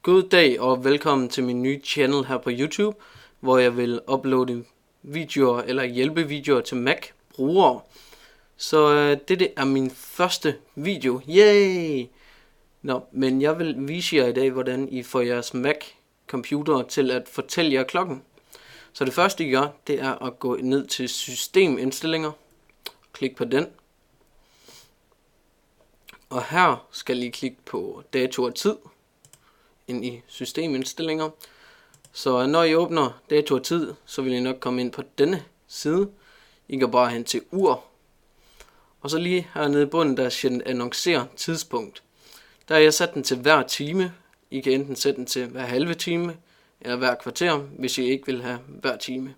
God dag og velkommen til min nye channel her på YouTube, hvor jeg vil uploade videoer eller hjælpe videoer til Mac-brugere. Så dette er min første video. Yay! Men jeg vil vise jer i dag, hvordan I får jeres Mac-computer til at fortælle jer klokken. Så det første I gør, det er at gå ned til systemindstillinger. Klik på den. Og her skal I klikke på dato og tid ind i systemindstillinger. Så når I åbner dato og tid, så vil I nok komme ind på denne side. I går bare hen til ur. Og så lige hernede i bunden, der er annoncere tidspunkt. Der har jeg sat den til hver time. I kan enten sætte den til hver halve time eller hver kvarter, hvis I ikke vil have hver time.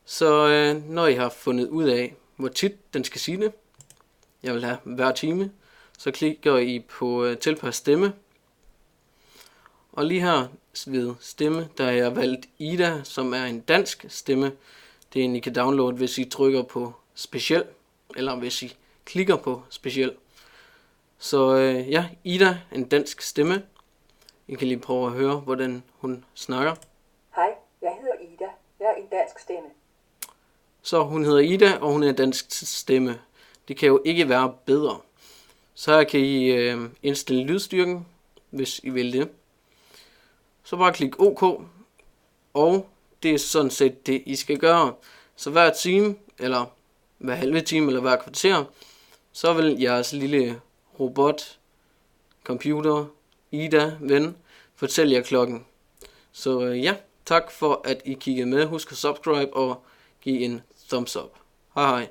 Så når I har fundet ud af, hvor tit den skal sige det, jeg vil have hver time, så klikker I på tilpas stemme. Og lige her ved stemme, der har jeg valgt Ida, som er en dansk stemme. Det er en, I kan downloade, hvis I trykker på speciel, eller hvis I klikker på speciel. Så ja, Ida, en dansk stemme. I kan lige prøve at høre, hvordan hun snakker. Hej, jeg hedder Ida. Jeg er en dansk stemme. Så hun hedder Ida, og hun er en dansk stemme. Det kan jo ikke være bedre. Så her kan I indstille lydstyrken, hvis I vil det. Så bare klik OK, og det er sådan set det, I skal gøre. Så hver time, eller hver halve time, eller hver kvarter, så vil jeres lille robot, computer, Ida, ven, fortælle jer klokken. Så ja, tak for at I kiggede med. Husk at subscribe og give en thumbs up. Hej hej.